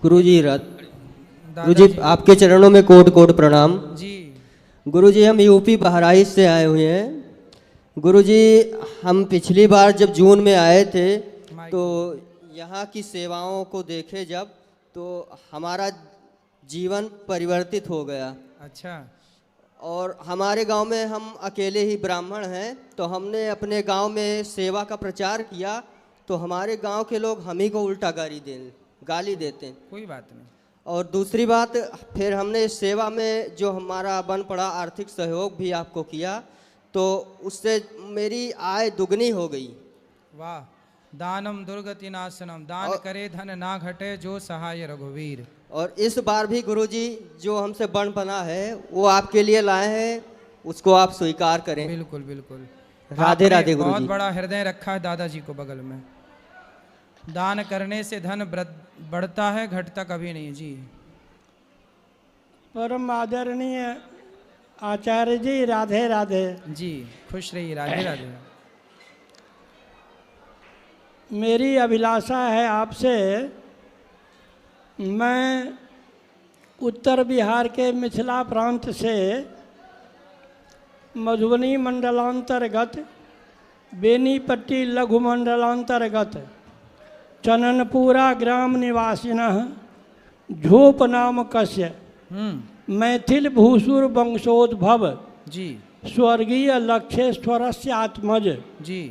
गुरुजी गुरुजी आपके चरणों में कोट कोट प्रणाम जी। गुरुजी। हम यूपी बहराइच से आए हुए हैं गुरुजी। हम पिछली बार जब जून में आए थे तो यहाँ की सेवाओं को देखे जब, तो हमारा जीवन परिवर्तित हो गया। अच्छा। और हमारे गांव में हम अकेले ही ब्राह्मण हैं, तो हमने अपने गांव में सेवा का प्रचार किया, तो हमारे गांव के लोग हम ही को उल्टा गाली देते हैं। कोई बात नहीं। और दूसरी बात, फिर हमने इस सेवा में जो हमारा बन पड़ा आर्थिक सहयोग भी आपको किया, तो उससे मेरी आय दुगनी हो गई। वाह। दानम दुर्गति नाशनम, दान करे धन ना घटे जो सहाय रघुवीर। और इस बार भी गुरुजी जो हमसे बन बना है वो आपके लिए लाए हैं, उसको आप स्वीकार करें। बिल्कुल बिल्कुल। राधे राधे गुरुजी। बहुत बड़ा हृदय रखा है दादाजी को बगल में। दान करने से धन बढ़ता है, घटता कभी नहीं। जी। परम आदरणीय आचार्य जी, राधे राधे। जी खुश रहिए। राधे राधे। मेरी अभिलाषा है आपसे, मैं उत्तर बिहार के मिथिला प्रांत से मधुबनी मंडलांतर्गत बेनीपट्टी लघु मंडलांतर्गत चननपुरा ग्राम निवासिनः झोप नाम कस्य मैथिल भूसुर वंशोद्भव जी। स्वर्गीय लक्षेश्वरस्य आत्मज जी।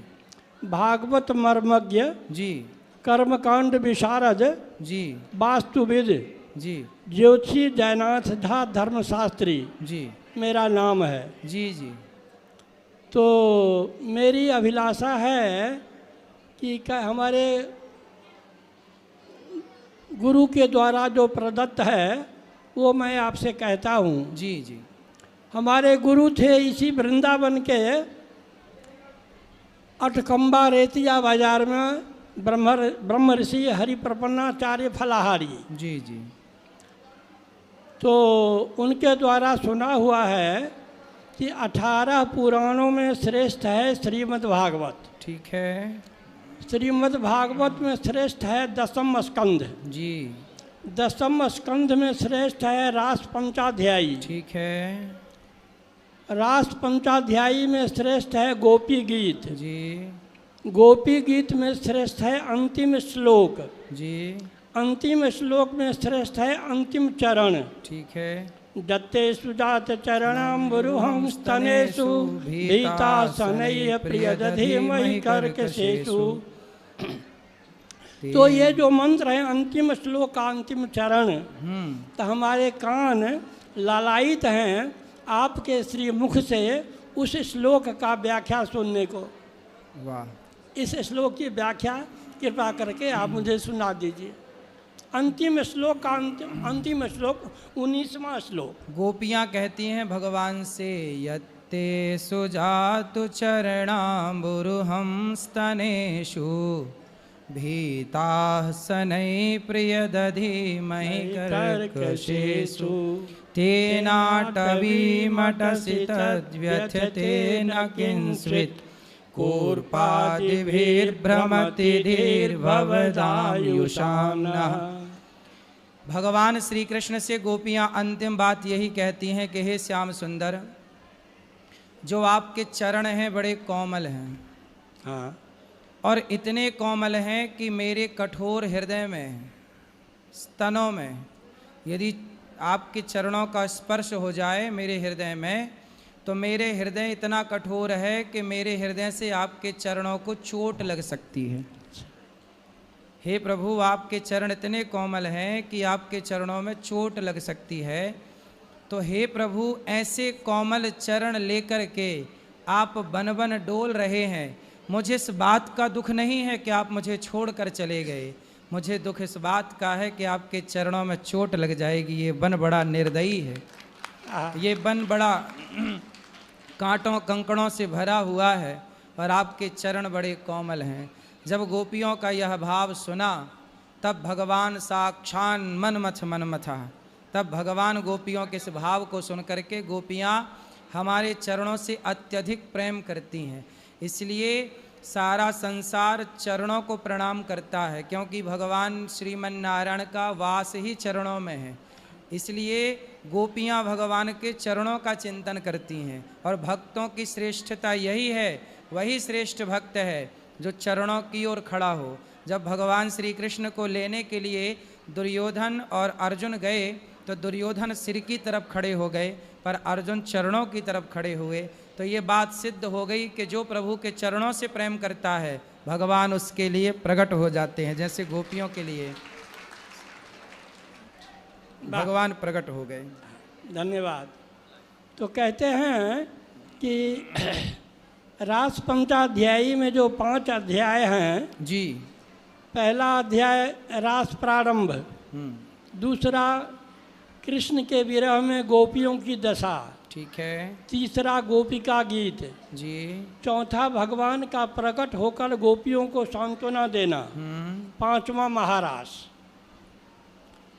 भागवत मर्मज्ञ जी। कर्मकांड विशारद जी। वास्तुविद जी। ज्योतिषी जयनाथ झा धर्मशास्त्री जी। मेरा नाम है। जी। जी। तो मेरी अभिलाषा है कि हमारे गुरु के द्वारा जो प्रदत्त है वो मैं आपसे कहता हूँ। जी। जी। हमारे गुरु थे इसी वृंदावन के अठकंबा रेतिया बाजार में ब्रह्म ऋषि हरिप्रपन्नाचार्य फलाहारी। जी। जी। तो उनके द्वारा सुना हुआ है कि 18 पुराणों में श्रेष्ठ है श्रीमद् भागवत। ठीक है। श्रीमद् भागवत में श्रेष्ठ है दशम स्कंध। जी। दशम स्कंध में श्रेष्ठ है रास पंचाध्यायी। ठीक है। रास पंचाध्यायी में श्रेष्ठ है गोपी गीत। जी। गोपी गीत में श्रेष्ठ है अंतिम श्लोक। जी। अंतिम श्लोक में श्रेष्ठ है अंतिम चरण। ठीक है। दत्तेषु जात चरणाम्बुरुहं स्तनेषु भीता शनैः प्रियदधीमहि कर्कशेषु। तो ये जो मंत्र है अंतिम श्लोक का अंतिम चरण, तो हमारे कान लालायित हैं आपके श्री मुख से उस श्लोक का व्याख्या सुनने को। वाह। इस श्लोक की व्याख्या कृपा करके आप मुझे सुना दीजिए। अंतिम श्लोक का अंतिम श्लोक 19वां श्लोक। गोपियाँ कहती हैं भगवान से, यत्ते सुजातु चरणाम्बुरुहं स्तनेषु भीताः शनैः प्रियदधीमहि कर्कशेषु तेनाटवीमटसि तद्व्यथते न किंस्वित् कूर्पादिभिर्भ्रमति धीर्भवदायुषां नः। भगवान श्री कृष्ण से गोपियाँ अंतिम बात यही कहती हैं कि हे श्याम सुंदर, जो आपके चरण हैं बड़े कोमल हैं। हाँ। और इतने कोमल हैं कि मेरे कठोर हृदय में, स्तनों में, यदि आपके चरणों का स्पर्श हो जाए मेरे हृदय में, तो मेरे हृदय इतना कठोर है कि मेरे हृदय से आपके चरणों को चोट लग सकती है। हे प्रभु, आपके चरण इतने कोमल हैं कि आपके चरणों में चोट लग सकती है। तो हे प्रभु, ऐसे कोमल चरण लेकर के आप बन बन डोल रहे हैं। मुझे इस बात का दुख नहीं है कि आप मुझे छोड़कर चले गए, मुझे दुख इस बात का है कि आपके चरणों में चोट लग जाएगी। ये बन बड़ा निर्दयी है, ये बन बड़ा कांटों कंकड़ों से भरा हुआ है, और आपके चरण बड़े कोमल हैं। जब गोपियों का यह भाव सुना, तब भगवान साक्षान मन मथा। तब भगवान गोपियों के इस भाव को सुन करके, गोपियाँ हमारे चरणों से अत्यधिक प्रेम करती हैं, इसलिए सारा संसार चरणों को प्रणाम करता है, क्योंकि भगवान श्रीमन नारायण का वास ही चरणों में है। इसलिए गोपियाँ भगवान के चरणों का चिंतन करती हैं, और भक्तों की श्रेष्ठता यही है, वही श्रेष्ठ भक्त है जो चरणों की ओर खड़ा हो। जब भगवान श्री कृष्ण को लेने के लिए दुर्योधन और अर्जुन गए तो दुर्योधन सिर की तरफ खड़े हो गए, पर अर्जुन चरणों की तरफ खड़े हुए। तो ये बात सिद्ध हो गई कि जो प्रभु के चरणों से प्रेम करता है, भगवान उसके लिए प्रकट हो जाते हैं, जैसे गोपियों के लिए भगवान प्रकट हो गए। धन्यवाद। तो कहते हैं कि रास पंचाध्यायी में जो 5 अध्याय हैं जी, पहला अध्याय रास प्रारंभ, दूसरा कृष्ण के विरह में गोपियों की दशा, ठीक है तीसरा गोपिका गीत जी, चौथा भगवान का प्रकट होकर गोपियों को सांत्वना देना, पांचवा महारास।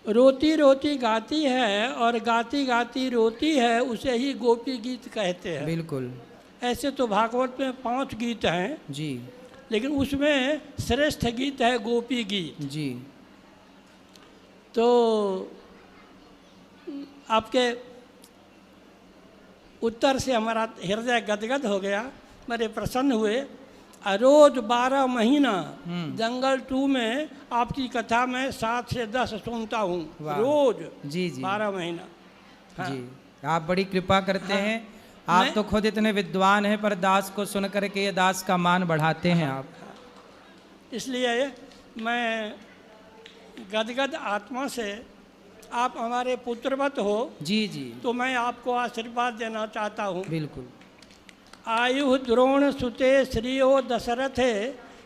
रोती रोती गाती है और गाती गाती रोती है, उसे ही गोपी गीत कहते हैं। बिल्कुल। ऐसे तो भागवत में 5 गीत हैं जी लेकिन उसमें श्रेष्ठ गीत है गोपी गीत जी। तो आपके उत्तर से हमारा हृदय गदगद हो गया, बड़े प्रसन्न हुए। रोज 12 महीना जंगल 2 में आपकी कथा में 7 से 10 सुनता हूँ रोज। जी जी 12 महीना। हाँ। जी, आप बड़ी कृपा करते हैं। आप तो खुद इतने विद्वान हैं, पर दास को सुन करके ये दास का मान बढ़ाते हैं आप। इसलिए मैं गदगद आत्मा से, आप हमारे पुत्रवत हो जी जी, तो मैं आपको आशीर्वाद देना चाहता हूँ। बिल्कुल। आयु द्रोण सुते श्रियो दशरथे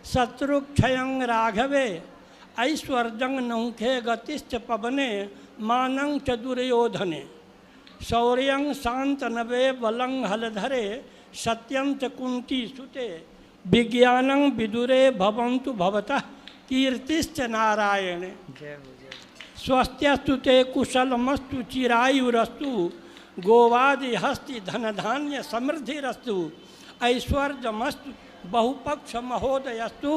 शत्रुक्षयं राघवे ऐश्वर्यं नौखे गतिश्च पवने मानं च दुर्योधने शौर्यं शांतनवे बलं हलधरे सत्यं च कुंती सुते विज्ञानं विदुरे भवन्तु भवतः कीर्तिश्च नारायणे स्वस्त्यस्तु ते कुशलमस्तु चिरायुरस्तु गोवादि हस्ति धनधान्य समृद्धिरस्तु ऐश्वर्यमस्तु बहुपक्ष महोदयस्तु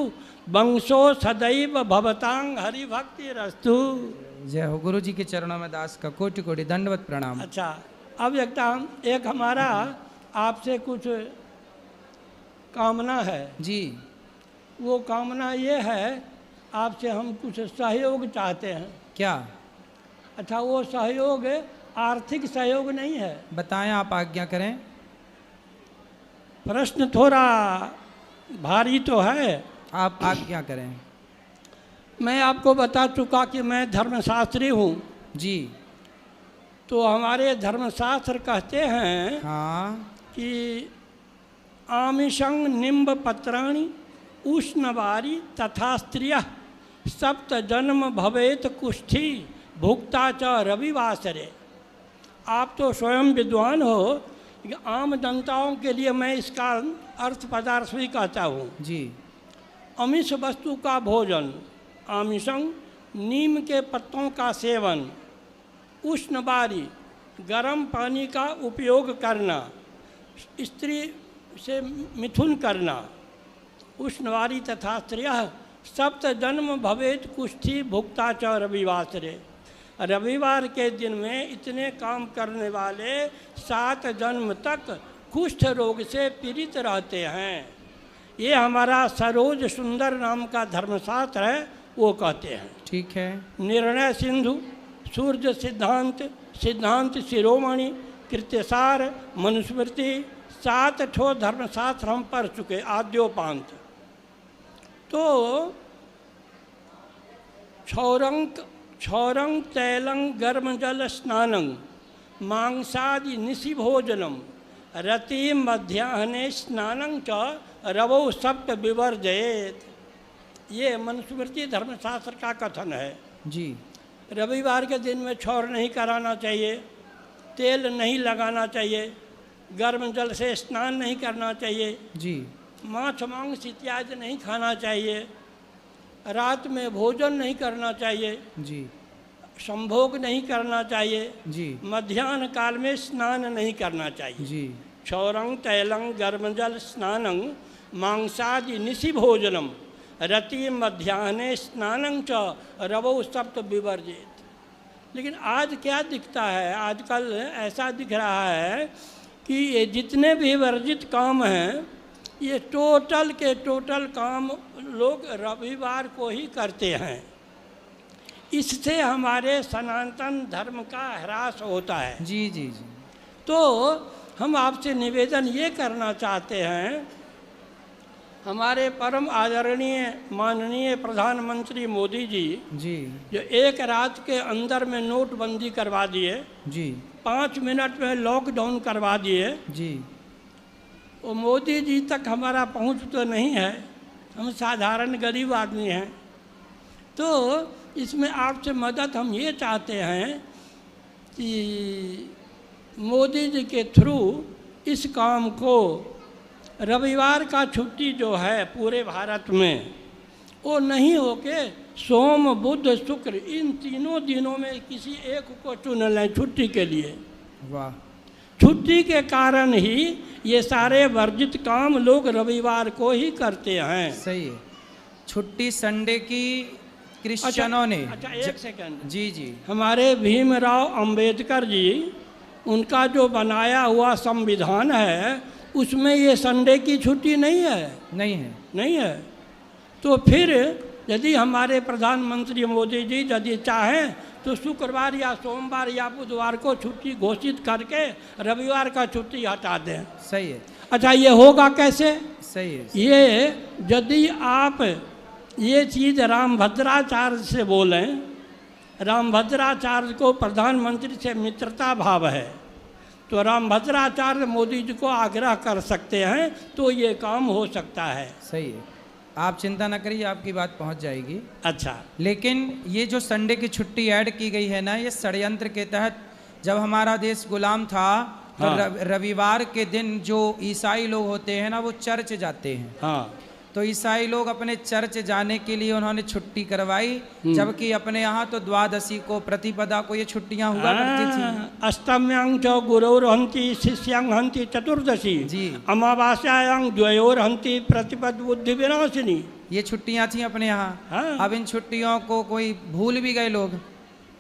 वंशो सदैव भवतांग हरिभक्तिरस्तु। जय हो। गुरु जी के चरणों में दास का कोटि कोटि दंडवत प्रणाम। अच्छा, अब एक हमारा आपसे कुछ कामना है जी। वो कामना ये है, आपसे हम कुछ सहयोग चाहते हैं। क्या? अच्छा, वो सहयोग आर्थिक सहयोग नहीं है। बताएं, आप आज्ञा करें। प्रश्न थोड़ा भारी तो है, आप आज्ञा करें। मैं आपको बता चुका कि मैं धर्मशास्त्री हूँ जी। तो हमारे धर्मशास्त्र कहते हैं हाँ कि आमिषं निम्ब पत्राणि उष्णवारी तथा स्त्रियः सप्त जन्म भवेत कुष्ठी भुक्ता च रविवासरे। आप तो स्वयं विद्वान हो, आम जनताओं के लिए मैं इसका अर्थ पदार्थ भी कहता हूँ जी। आमिष वस्तु का भोजन, आमिषं नीम के पत्तों का सेवन, उष्णवारी गर्म पानी का उपयोग करना, स्त्री से मिथुन करना, उष्णवारी तथा स्त्रियः सप्त जन्म भवेत कुष्ठी भुक्ता च रविवासरे। रविवार के दिन में इतने काम करने वाले 7 जन्म तक कुष्ठ रोग से पीड़ित रहते हैं। ये हमारा सरोज सुंदर नाम का धर्मशास्त्र है, वो कहते हैं। ठीक है। निर्णय सिंधु, सूर्य सिद्धांत, सिद्धांत शिरोमणि, कृत्यसार, मनुस्मृति, 7 ठो धर्मशास्त्र हम पढ़ चुके आद्योपांत। तो क्षौरं तैलं गर्म जल स्नानं मांसादि निशि भोजनम रति मध्याह्ने स्नानं च रवौ सप्त विवर्जयेत। ये मनुस्मृति धर्मशास्त्र का कथन है जी। रविवार के दिन में क्षौर नहीं कराना चाहिए, तेल नहीं लगाना चाहिए, गर्म जल से स्नान नहीं करना चाहिए जी, मांस मांस इत्यादि नहीं खाना चाहिए, रात में भोजन नहीं करना चाहिए जी, संभोग नहीं करना चाहिए जी, मध्याह्न काल में स्नान नहीं करना चाहिए जी, क्षौरं तैलं गर्मजल स्नानं मांसादि निशि भोजनम रति मध्याह्ने स्नानं च रवौ सप्त विवर्जित। लेकिन आज क्या दिखता है, आजकल ऐसा दिख रहा है कि ये जितने भी वर्जित काम हैं ये टोटल के टोटल काम लोग रविवार को ही करते हैं। इससे हमारे सनातन धर्म का ह्रास होता है। जी जी जी। तो हम आपसे निवेदन ये करना चाहते हैं, हमारे परम आदरणीय माननीय प्रधानमंत्री मोदी जी जी जो एक रात के अंदर में नोटबंदी करवा दिए, जी 5 मिनट में लॉकडाउन करवा दिए, जी, वो मोदी जी तक हमारा पहुंच तो नहीं है, हम साधारण गरीब आदमी हैं। तो इसमें आपसे मदद हम ये चाहते हैं कि मोदी जी के थ्रू इस काम को, रविवार का छुट्टी जो है पूरे भारत में वो नहीं होके सोम बुध शुक्र इन तीनों दिनों में किसी एक को चुन लें छुट्टी के लिए। वाह। छुट्टी के कारण ही ये सारे वर्जित काम लोग रविवार को ही करते हैं। सही है। छुट्टी संडे की क्रिश्चियनों ने। अच्छा एक सेकंड। जी जी। हमारे भीमराव अंबेडकर जी, उनका जो बनाया हुआ संविधान है उसमें ये संडे की छुट्टी नहीं है। नहीं है। नहीं है। तो फिर यदि हमारे प्रधानमंत्री मोदी जी यदि चाहें तो शुक्रवार या सोमवार या बुधवार को छुट्टी घोषित करके रविवार का छुट्टी हटा दें। सही है। अच्छा ये होगा कैसे? सही है। ये यदि आप ये चीज़ रामभद्राचार्य से बोलें, रामभद्राचार्य को प्रधानमंत्री से मित्रता भाव है, तो रामभद्राचार्य मोदी जी को आग्रह कर सकते हैं तो ये काम हो सकता है। सही है। आप चिंता न करिए, आपकी बात पहुंच जाएगी। अच्छा। लेकिन ये जो संडे की छुट्टी ऐड की गई है ना, ये षड्यंत्र के तहत, जब हमारा देश गुलाम था तो हाँ। रविवार के दिन जो ईसाई लोग होते हैं ना वो चर्च जाते हैं। हाँ। तो ईसाई लोग अपने चर्च जाने के लिए उन्होंने छुट्टी करवाई, जबकि अपने यहाँ तो द्वादशी को प्रतिपदा को ये छुट्टियां हुआ करती थी। अष्टम्यांग च गुरोर्हन्ति शिष्यांग हन्ति चतुर्दशी जी। अमावास्यायांग द्वयोर्हन्ति प्रतिपद बुद्धि विनाशिनी। ये छुट्टियां थी अपने यहाँ। हाँ। अब इन छुट्टियों को कोई भूल भी गए लोग।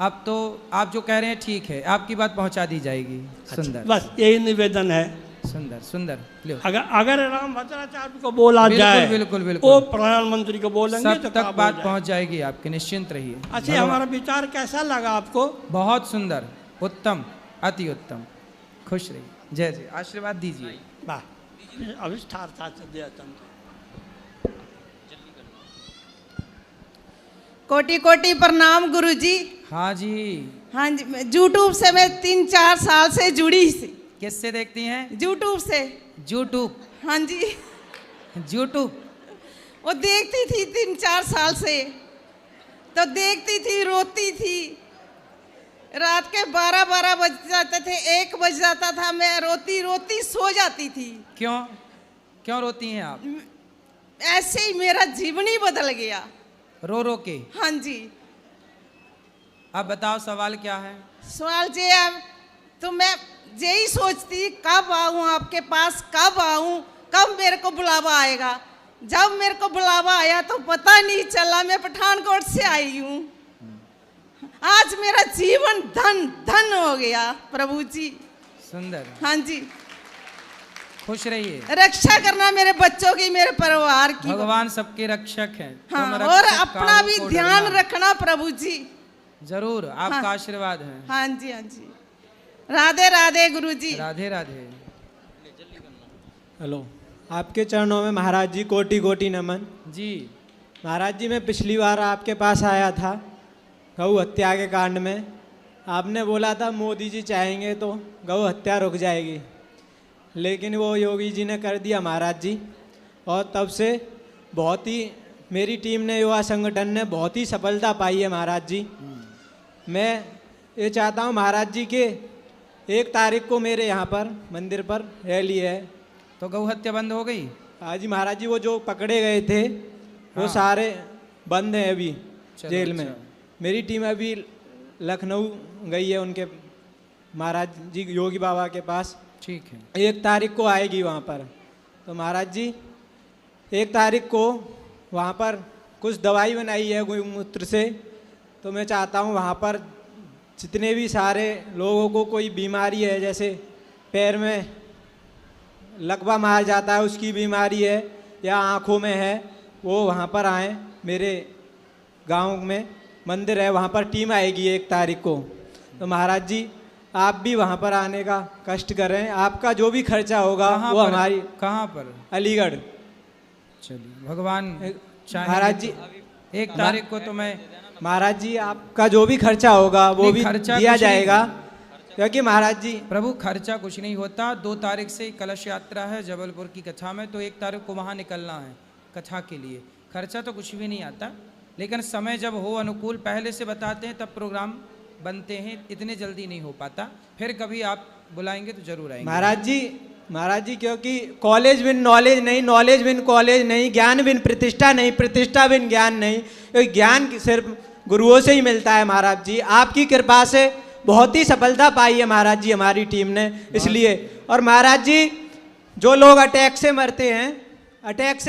अब तो आप जो कह रहे हैं ठीक है, आपकी बात पहुंचा दी जाएगी। सुंदर। बस यही निवेदन है। सुंदर सुंदर। लो। अगर रामभद्राचार्य को बोला जाए, बिल्कुल बिल्कुल, वो प्रधानमंत्री को बोलेंगे सब तो तक बात पहुंच जाएगी आपके, निश्चिंत रहिए। अच्छा, हमारा विचार कैसा लगा आपको? बहुत सुंदर, उत्तम, अति उत्तम। खुश रहिए। जय जय। आशीर्वाद दीजिए। वाह। अविष्ठार था। कोटि कोटि प्रणाम गुरुजी। हाँ जी। हाँ जी, यूट्यूब से मैं 3-4 साल से जुड़ी थी। किससे देखती हैं? यूट्यूब से। यूट्यूब? हाँ जी। यूट्यूब वो देखती थी 3-4 साल से, तो देखती थी, रोती थी। रात के 12 बज जाते थे, 1 बज जाता था, मैं रोती रोती सो जाती थी। क्यों? क्यों रोती हैं आप? ऐसे ही मेरा जीवन ही बदल गया। रो रो के? हाँ जी। अब बताओ सवाल क्या है? सवाल ये है, तो मैं यही सोचती कब आऊँ आपके पास, कब आऊँ, कब मेरे को बुलावा आएगा। जब मेरे को बुलावा आया तो पता नहीं चला, मैं पठानकोट से आई हूँ। आज मेरा जीवन धन धन हो गया प्रभु जी। सुंदर। हाँ जी। खुश रहिए। रक्षा करना मेरे बच्चों की, मेरे परिवार की। भगवान सबके रक्षक हैं। हाँ, तुम और रक्षक अपना काहू भी को ध्यान डरना। रखना प्रभु जी। जरूर, आपका हाँ। आशीर्वाद है। हाँ जी, हाँ जी। राधे राधे गुरु जी। राधे राधे। हेलो, आपके चरणों में महाराज जी कोटि कोटि नमन। जी महाराज जी, मैं पिछली बार आपके पास आया था गौ हत्या के कांड में। आपने बोला था मोदी जी चाहेंगे तो गौ हत्या रुक जाएगी, लेकिन वो योगी जी ने कर दिया महाराज जी। और तब से बहुत ही मेरी टीम ने, युवा संगठन ने बहुत ही सफलता पाई है महाराज जी। मैं ये चाहता हूँ महाराज जी के 1 तारीख को मेरे यहाँ पर मंदिर पर रैली है। तो गौ हत्या बंद हो गई? हाँ जी महाराज जी, वो जो पकड़े गए थे वो हाँ। सारे बंद हैं अभी जेल में। अच्छा। मेरी टीम अभी लखनऊ गई है उनके महाराज जी योगी बाबा के पास। ठीक है। 1 तारीख को आएगी वहाँ पर। तो महाराज जी 1 तारीख को वहाँ पर कुछ दवाई बनाई है गौमूत्र से, तो मैं चाहता हूँ वहाँ पर जितने भी सारे लोगों को कोई बीमारी है, जैसे पैर में लकवा मार जाता है उसकी बीमारी है या आँखों में है, वो वहाँ पर आएँ। मेरे गांव में मंदिर है, वहाँ पर टीम आएगी 1 तारीख को। तो महाराज जी आप भी वहाँ पर आने का कष्ट करें, आपका जो भी खर्चा होगा वो हमारी। कहाँ पर? अलीगढ़। चलिए भगवान चाहेंगे महाराज जी 1 तारीख को तो मैं, महाराज जी आपका जो भी खर्चा होगा वो नहीं, भी खर्चा दिया कुछ नहीं जाएगा, क्योंकि महाराज जी प्रभु खर्चा कुछ नहीं होता। 2 तारीख से कलश यात्रा है जबलपुर की कथा में, तो 1 तारीख को वहाँ निकलना है कथा के लिए। खर्चा तो कुछ भी नहीं आता, लेकिन समय जब हो अनुकूल पहले से बताते हैं तब प्रोग्राम बनते हैं, इतने जल्दी नहीं हो पाता। फिर कभी आप बुलाएंगे तो जरूर आएंगे। महाराज जी क्योंकि कॉलेज बिन नॉलेज नहीं, नॉलेज बिन कॉलेज नहीं, ज्ञान बिन प्रतिष्ठा नहीं, प्रतिष्ठा बिन ज्ञान नहीं, क्योंकि ज्ञान सिर्फ गुरुओं से ही मिलता है। महाराज जी आपकी कृपा से बहुत ही सफलता पाई है महाराज जी हमारी टीम ने, इसलिए। और महाराज जी जो लोग अटैक से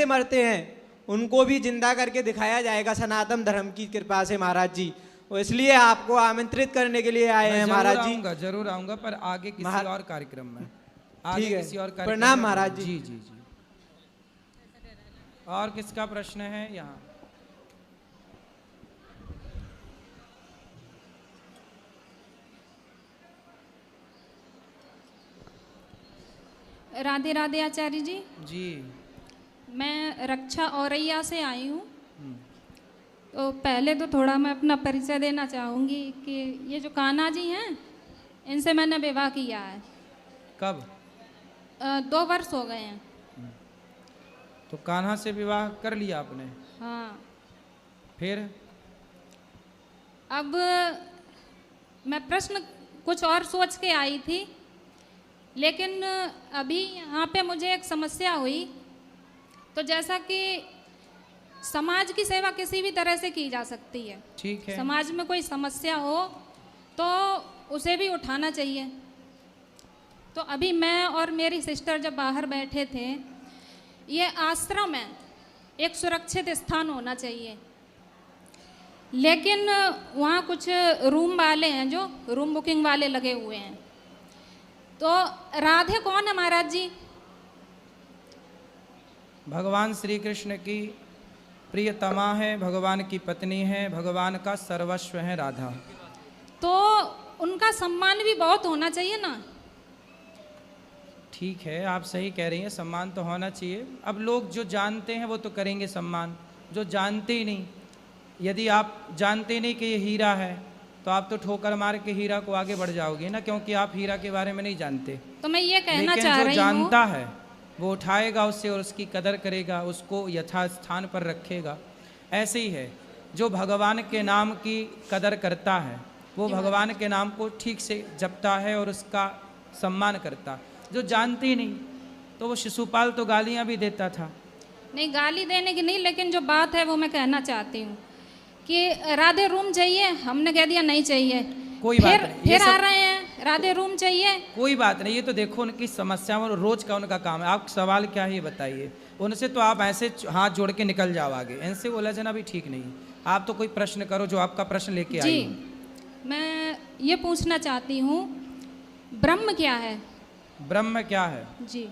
मरते हैं उनको भी जिंदा करके दिखाया जाएगा सनातन धर्म की कृपा से महाराज जी। और इसलिए आपको आमंत्रित करने के लिए आए हैं महाराज जी। जरूर आऊंगा, पर आगे किसी और कार्यक्रम में, आगे ठीक है, किसी और कार्यक्रम। प्रणाम महाराज जी। जी जी जी। और किसका प्रश्न है यहाँ? राधे राधे आचार्य जी। जी मैं रक्षा औरैया से आई हूँ। तो पहले तो थोड़ा मैं अपना परिचय देना चाहूँगी कि ये जो कान्हा जी हैं इनसे मैंने विवाह किया है। कब? 2 वर्ष हो गए हैं। तो कान्हा से विवाह कर लिया आपने? हाँ। फिर अब मैं प्रश्न कुछ और सोच के आई थी, लेकिन अभी यहाँ पे मुझे एक समस्या हुई। तो जैसा कि समाज की सेवा किसी भी तरह से की जा सकती है, ठीक है। समाज में कोई समस्या हो तो उसे भी उठाना चाहिए। तो अभी मैं और मेरी सिस्टर जब बाहर बैठे थे, ये आश्रम है, एक सुरक्षित स्थान होना चाहिए, लेकिन वहाँ कुछ रूम वाले हैं जो रूम बुकिंग वाले लगे हुए हैं। तो राधे कौन है महाराज जी? भगवान श्री कृष्ण की प्रियतमा है, भगवान की पत्नी है, भगवान का सर्वस्व है राधा। तो उनका सम्मान भी बहुत होना चाहिए ना। ठीक है, आप सही कह रही हैं, सम्मान तो होना चाहिए। अब लोग जो जानते हैं वो तो करेंगे सम्मान, जो जानते ही नहीं, यदि आप जानते नहीं कि ये हीरा है तो आप तो ठोकर मार के हीरा को आगे बढ़ जाओगे ना, क्योंकि आप हीरा के बारे में नहीं जानते। तो मैं ये कहना लेकिन चाह जो रही हूँ, जानता है वो उठाएगा उससे और उसकी कदर करेगा, उसको यथास्थान पर रखेगा। ऐसे ही है, जो भगवान के नाम की कदर करता है वो भगवान के नाम को ठीक से जपता है और उसका सम्मान करता। जो जानते ही नहीं तो वो शिशुपाल तो गालियाँ भी देता था। नहीं गाली देने की नहीं, लेकिन जो बात है वो मैं कहना चाहती हूँ कि राधे रूम चाहिए, हमने कह दिया नहीं चाहिए, कोई बात नहीं, फिर आ रहे हैं राधे रूम चाहिए। कोई बात नहीं, ये तो देखो उनकी समस्या और रोज का उनका काम है। आप सवाल क्या है ये बताइए। उनसे तो आप ऐसे हाथ जोड़ के निकल जाओ आगे, इनसे उलझना भी ठीक नहीं। आप तो कोई प्रश्न करो, जो आपका प्रश्न लेके आई हो। मैं ये पूछना चाहती हूँ, ब्रह्म क्या है? ब्रह्म क्या है? जी,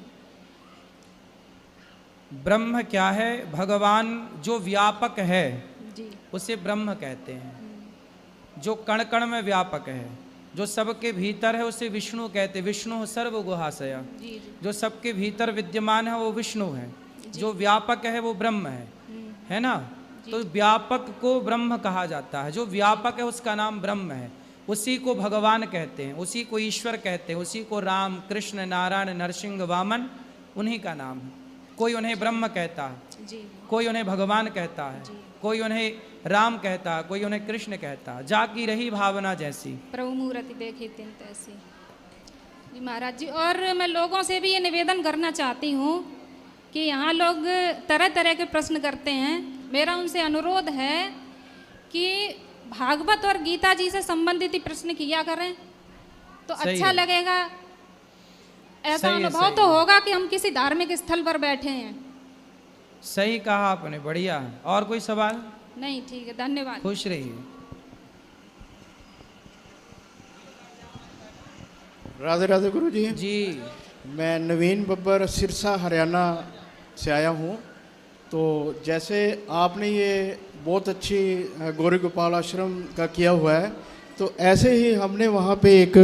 ब्रह्म क्या है? भगवान जो व्यापक है जी, उसे ब्रह्म कहते हैं। जो कण कण में व्यापक है, जो सबके भीतर है उसे विष्णु कहते हैं। विष्णु सर्व गुहाशया, जी, जी, जो सबके भीतर विद्यमान है वो विष्णु है। जो व्यापक है वो ब्रह्म है ना। तो व्यापक को ब्रह्म कहा जाता है। जो व्यापक है उसका नाम ब्रह्म है, उसी को भगवान कहते हैं, उसी को ईश्वर कहते हैं, उसी को राम कृष्ण नारायण नरसिंह वामन उन्हीं का नाम है। कोई उन्हें ब्रह्म कहता है, जी, कोई उन्हें भगवान कहता है, कोई उन्हें राम कहता है, कोई उन्हें कृष्ण कहता है। जाकी रही भावना जैसी, प्रभु मूर्ति देखी तिन तैसी। जी महाराज जी, और मैं लोगों से भी ये निवेदन करना चाहती हूँ कि यहाँ लोग तरह तरह के प्रश्न करते हैं। मेरा उनसे अनुरोध है कि भागवत और गीता जी से संबंधित ही प्रश्न किया करें तो अच्छा लगेगा। ऐसा अनुभव तो होगा कि हम किसी धार्मिक स्थल पर बैठे हैं। सही कहा आपने, बढ़िया। और कोई सवाल? नहीं, ठीक है, धन्यवाद। खुश रहिए। राधे राधे गुरु जी। जी मैं नवीन बब्बर सिरसा हरियाणा से आया हूँ। तो जैसे आपने ये बहुत अच्छी गौरी गोपाल आश्रम का किया हुआ है, तो ऐसे ही हमने वहाँ पे एक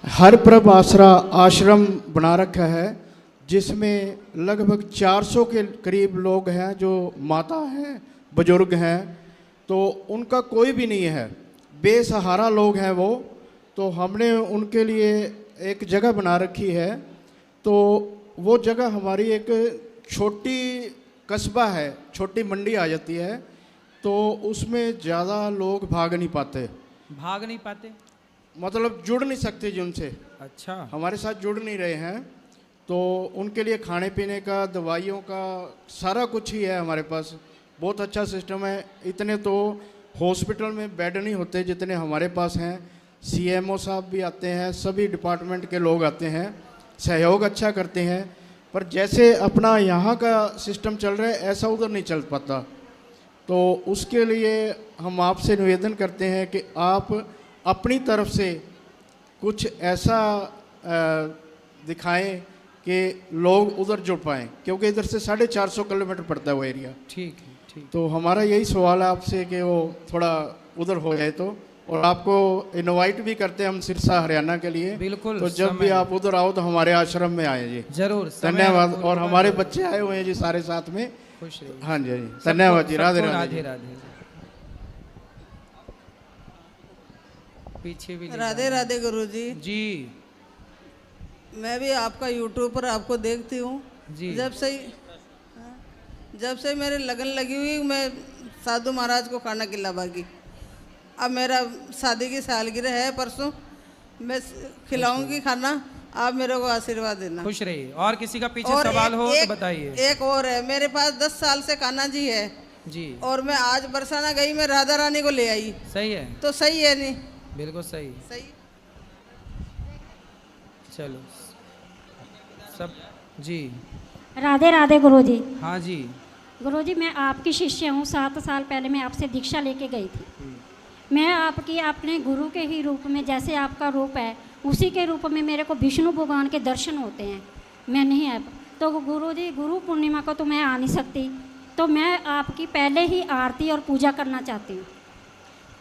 हर प्रभ आसरा आश्रम बना रखा है, जिसमें लगभग 400 के करीब लोग हैं जो माता हैं, बुजुर्ग हैं, तो उनका कोई भी नहीं है, बेसहारा लोग हैं वो। तो हमने उनके लिए एक जगह बना रखी है। तो वो जगह हमारी एक छोटी कस्बा है, छोटी मंडी आ जाती है, तो उसमें ज़्यादा लोग भाग नहीं पाते। भाग नहीं पाते मतलब जुड़ नहीं सकते जिनसे, अच्छा। हमारे साथ जुड़ नहीं रहे हैं। तो उनके लिए खाने पीने का, दवाइयों का सारा कुछ ही है हमारे पास। बहुत अच्छा सिस्टम है। इतने तो हॉस्पिटल में बेड नहीं होते जितने हमारे पास हैं। सीएमओ साहब भी आते हैं, सभी डिपार्टमेंट के लोग आते हैं, सहयोग अच्छा करते हैं। पर जैसे अपना यहाँ का सिस्टम चल रहा है, ऐसा उधर नहीं चल पाता। तो उसके लिए हम आपसे निवेदन करते हैं कि आप अपनी तरफ से कुछ ऐसा दिखाएं कि लोग उधर जुड़ पाएँ, क्योंकि इधर से 450 किलोमीटर पड़ता है वो एरिया। ठीक है, ठीक। तो हमारा यही सवाल है आपसे कि वो थोड़ा उधर हो जाए तो। और आपको इनवाइट भी करते हैं हम सिरसा हरियाणा के लिए। बिल्कुल, तो जब भी आप उधर आओ तो हमारे आश्रम में आए जी। जरूर, धन्यवाद। और हमारे बच्चे आए हुए हैं जी सारे साथ में। खुश रहिए। हाँ जी, हाँ जी, धन्यवाद जी। राधे राधे। राधे राधे। पीछे भी ले राधे जाना। राधे गुरुजी। जी मैं भी आपका यूट्यूब पर आपको देखती हूँ। जी। जब से मेरे लगन लगी हुई, मैं साधु महाराज को खाना खिलावागी। अब मेरा शादी की सालगिरह है परसों, मैं खिलाऊंगी खाना, आप मेरे को आशीर्वाद देना। खुश रहिए। और किसी का पीछे और सवाल हो एक तो बताइए। एक और है, मेरे पास 10 साल से कान्हा जी है जी। और मैं आज बरसाना गई, मैं राधा रानी को ले आई। सही है, तो सही है नहीं? बिल्कुल सही। सही। चलो सब जी। राधे राधे गुरुजी। हाँ जी। गुरुजी, मैं आपकी शिष्य हूँ। 7 साल पहले मैं आपसे दीक्षा लेके गई थी। मैं आपकी अपने गुरु के ही रूप में, जैसे आपका रूप है उसी के रूप में मेरे को विष्णु भगवान के दर्शन होते हैं। मैं नहीं आ तो गुरुजी, गुरु पूर्णिमा को तो मैं आ नहीं सकती, तो मैं आपकी पहले ही आरती और पूजा करना चाहती हूँ।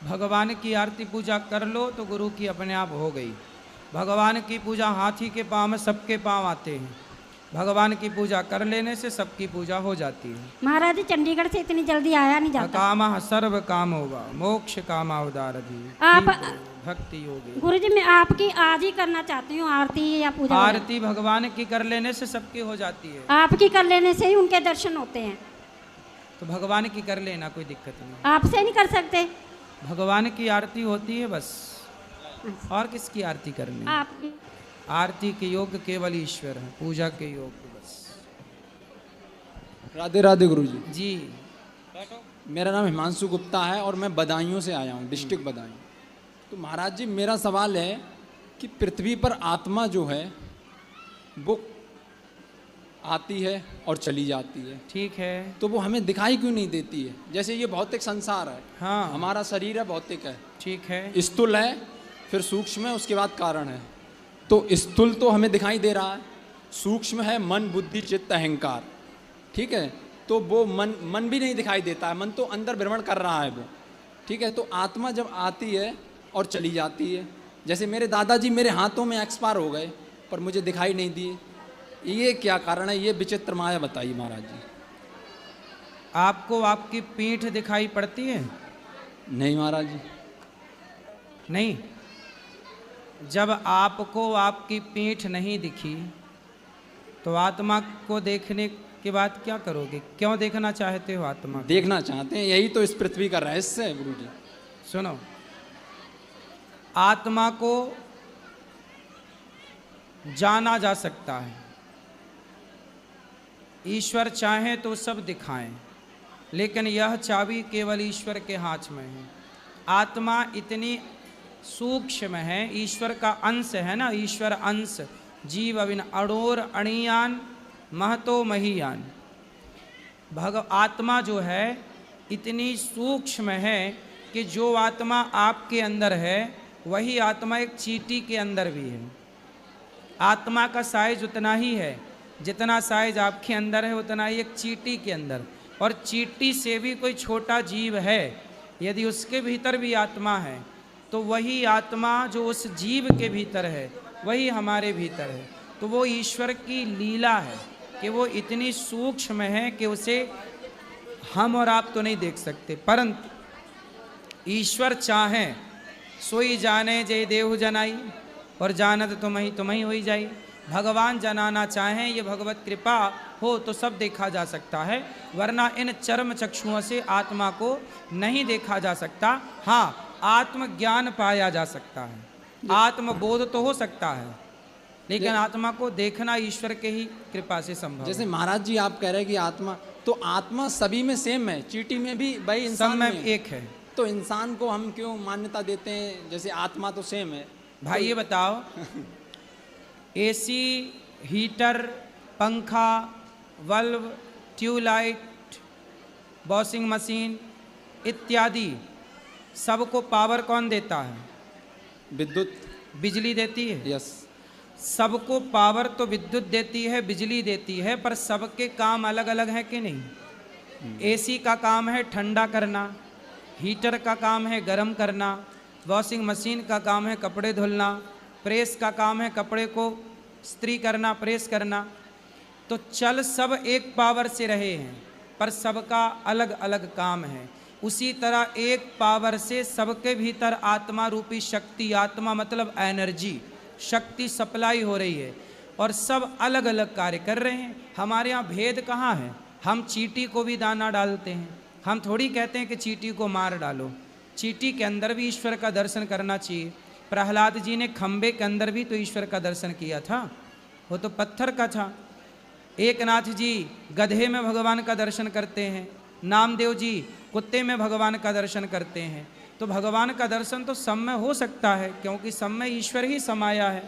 भगवान की आरती पूजा कर लो तो गुरु की अपने आप हो गई। भगवान की पूजा हाथी के पाँव में सबके पाँव आते हैं। भगवान की पूजा कर लेने से सबकी पूजा हो जाती है। महाराज जी, चंडीगढ़ से इतनी जल्दी आया नहीं जाता। काम सर्व काम होगा, मोक्ष काम अवतार आप भक्ति योगी। गुरुजी, मैं आपकी आज ही करना चाहती हूँ आरती या पूजा। आरती भगवान की कर लेने से सबकी हो जाती है। आपकी कर लेने से ही उनके दर्शन होते हैं। तो भगवान की कर लेना, कोई दिक्कत नहीं। आपसे नहीं कर सकते? भगवान की आरती होती है बस, और किसकी आरती करनी? आपकी आरती के योग केवल ईश्वर है, पूजा के योग बस। राधे राधे गुरुजी। जी। मेरा नाम हिमांशु गुप्ता है और मैं बदायूं से आया हूँ, डिस्ट्रिक्ट बदायूं। तो महाराज जी, मेरा सवाल है कि पृथ्वी पर आत्मा जो है वो आती है और चली जाती है, ठीक है, तो वो हमें दिखाई क्यों नहीं देती है? जैसे ये भौतिक संसार है, हाँ, हमारा शरीर है, भौतिक है, ठीक है, स्थूल है, फिर सूक्ष्म है, उसके बाद कारण है। तो स्थूल तो हमें दिखाई दे रहा है, सूक्ष्म है मन बुद्धि चित्त अहंकार, ठीक है, तो वो मन भी नहीं दिखाई देता है, मन तो अंदर भ्रमण कर रहा है वो, ठीक है। तो आत्मा जब आती है और चली जाती है, जैसे मेरे दादाजी मेरे हाथों में एक्सपायर हो गए पर मुझे दिखाई नहीं दिए, ये क्या कारण है? ये विचित्र माया बताइए महाराज जी। आपको आपकी पीठ दिखाई पड़ती है? नहीं महाराज जी। नहीं। जब आपको आपकी पीठ नहीं दिखी तो आत्मा को देखने के बाद क्या करोगे? क्यों देखना चाहते हो आत्मा को? देखना चाहते हैं, यही तो इस पृथ्वी का रहस्य है गुरु जी। सुनो, आत्मा को जाना जा सकता है, ईश्वर चाहे तो सब दिखाएं, लेकिन यह चाबी केवल ईश्वर के हाथ में है। आत्मा इतनी सूक्ष्म है, ईश्वर का अंश है ना, ईश्वर अंश, जीव अविन अणोर अणियान महतो महीयान। आत्मा जो है इतनी सूक्ष्म है कि जो आत्मा आपके अंदर है वही आत्मा एक चींटी के अंदर भी है। आत्मा का साइज उतना ही है जितना साइज आपके अंदर है, उतना ही एक चींटी के अंदर। और चींटी से भी कोई छोटा जीव है, यदि उसके भीतर भी आत्मा है तो वही आत्मा जो उस जीव के भीतर है वही हमारे भीतर है। तो वो ईश्वर की लीला है कि वो इतनी सूक्ष्म है कि उसे हम और आप तो नहीं देख सकते, परंतु ईश्वर चाहें सोई जाने जय देव जनाई, और जानत तुम्हें होई जाई। भगवान जनाना चाहें, ये भगवत कृपा हो तो सब देखा जा सकता है, वरना इन चर्म चक्षुओं से आत्मा को नहीं देखा जा सकता। हाँ, आत्मज्ञान पाया जा सकता है, आत्मबोध तो हो सकता है, लेकिन आत्मा को देखना ईश्वर के ही कृपा से संभव है। जैसे महाराज जी आप कह रहे हैं कि आत्मा, तो आत्मा सभी में सेम है, चींटी में भी भाई इंसान में एक है, तो इंसान को हम क्यों मान्यता देते हैं जैसे आत्मा तो सेम है? भाई तो ये बताओ, एसी, हीटर, पंखा, बल्ब, ट्यूबलाइट, वॉशिंग मशीन इत्यादि सबको पावर कौन देता है? विद्युत, बिजली देती है। यस, सबको पावर तो विद्युत देती है, बिजली देती है, पर सबके काम अलग अलग हैं कि नहीं? एसी का काम है ठंडा करना, हीटर का काम है गर्म करना, वॉशिंग मशीन का काम है कपड़े धुलना, प्रेस का काम है कपड़े को इस्त्री करना, प्रेस करना। तो चल सब एक पावर से रहे हैं, पर सबका अलग अलग काम है। उसी तरह एक पावर से सबके भीतर आत्मा रूपी शक्ति, आत्मा मतलब एनर्जी, शक्ति सप्लाई हो रही है, और सब अलग अलग कार्य कर रहे हैं। हमारे यहाँ भेद कहाँ है? हम चींटी को भी दाना डालते हैं, हम थोड़ी कहते हैं कि चींटी को मार डालो। चींटी के अंदर भी ईश्वर का दर्शन करना चाहिए। प्रहलाद जी ने खंबे के अंदर भी तो ईश्वर का दर्शन किया था, वो तो पत्थर का था। एकनाथ जी गधे में भगवान का दर्शन करते हैं, नामदेव जी कुत्ते में भगवान का दर्शन करते हैं। तो भगवान का दर्शन तो सब में हो सकता है, क्योंकि सब में ईश्वर ही समाया है,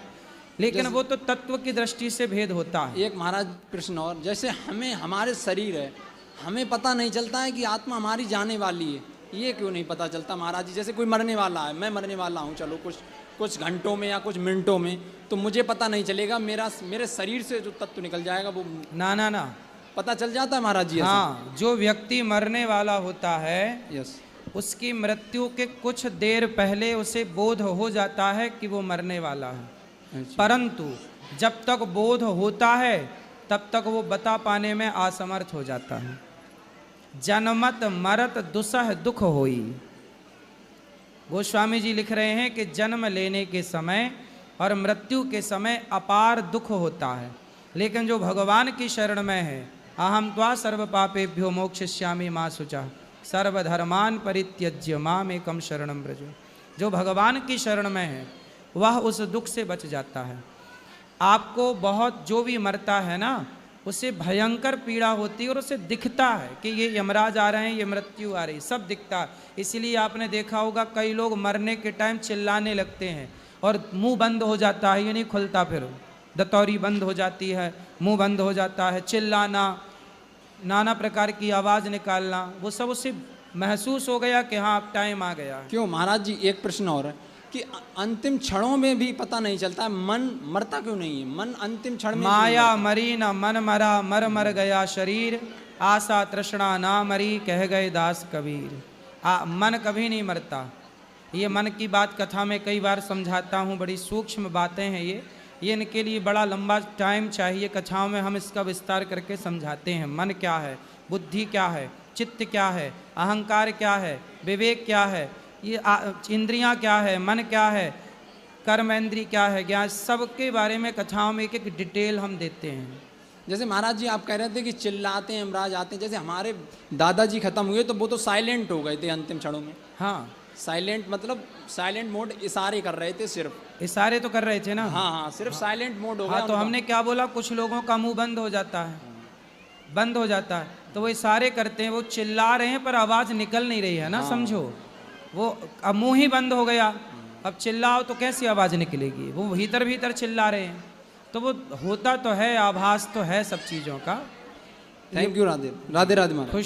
लेकिन वो तो तत्व की दृष्टि से भेद होता है। एक महाराज प्रश्न और, जैसे हमें हमारे शरीर है, हमें पता नहीं चलता है कि आत्मा हमारी जाने वाली है, ये क्यों नहीं पता चलता महाराज जी? जैसे कोई मरने वाला है, मैं मरने वाला हूँ, चलो कुछ घंटों में या कुछ मिनटों में, तो मुझे पता नहीं चलेगा, मेरे शरीर से जो तत्व निकल जाएगा वो ना पता चल जाता है महाराज जी? हाँ, जो व्यक्ति मरने वाला होता है, यस, उसकी मृत्यु के कुछ देर पहले उसे बोध हो जाता है कि वो मरने वाला है, परंतु जब तक बोध होता है तब तक वो बता पाने में असमर्थ हो जाता है। जन्मत मरत दुसह दुख होई, गोस्वामी जी लिख रहे हैं कि जन्म लेने के समय और मृत्यु के समय अपार दुख होता है, लेकिन जो भगवान की शरण में है, अहम त्वा सर्व पापेभ्यो मोक्षयिष्यामि मा शुचा सर्वधर्मान परित्यज्य माम एकम शरणम व्रज, जो भगवान की शरण में है वह उस दुख से बच जाता है। आपको बहुत, जो भी मरता है ना, उसे भयंकर पीड़ा होती है और उसे दिखता है कि ये यमराज आ रहे हैं, ये मृत्यु आ रही, सब दिखता है। इसीलिए आपने देखा होगा कई लोग मरने के टाइम चिल्लाने लगते हैं और मुंह बंद हो जाता है, ये नहीं खुलता, फिर दतौरी बंद हो जाती है, मुंह बंद हो जाता है, चिल्लाना, नाना प्रकार की आवाज़ निकालना, वो सब उसे महसूस हो गया कि हाँ अब टाइम आ गया। क्यों महाराज जी, एक प्रश्न और है कि अंतिम क्षणों में भी पता नहीं चलता है, मन मरता क्यों नहीं है? मन अंतिम क्षण में माया मरी न मन मरा, मर गया शरीर, आशा तृष्णा ना मरी, कह गए दास कबीर। मन कभी नहीं मरता। ये मन की बात कथा में कई बार समझाता हूँ, बड़ी सूक्ष्म बातें हैं ये इनके लिए बड़ा लंबा टाइम चाहिए। कथाओं में हम इसका विस्तार करके समझाते हैं। मन क्या है, बुद्धि क्या है, चित्त क्या है, अहंकार क्या है, विवेक क्या है, ये इंद्रियां क्या है, मन क्या है, कर्मेंद्री क्या है, ज्ञान, सबके बारे में कथाओं में एक एक डिटेल हम देते हैं। जैसे महाराज जी आप कह रहे थे कि चिल्लाते हैं, यमराज आते हैं, जैसे हमारे दादाजी खत्म हुए तो वो तो साइलेंट हो गए थे अंतिम क्षणों में। हाँ, साइलेंट मतलब साइलेंट मोड, इशारे कर रहे थे, सिर्फ इशारे तो कर रहे थे ना। हाँ, सिर्फ साइलेंट मोड हो गया। हाँ, तो हमने क्या बोला, कुछ लोगों का मुंह बंद हो जाता है, बंद हो जाता है, तो वो इशारे करते हैं, वो चिल्ला रहे हैं पर आवाज़ निकल नहीं रही है ना, समझो। वो अब मुंह ही बंद हो गया, अब चिल्लाओ तो कैसी आवाज़ निकलेगी? वो भीतर चिल्ला रहे हैं, तो वो होता तो है, आभास तो है सब चीज़ों का। Thank you Radhe Radhe Radhe Maharaj.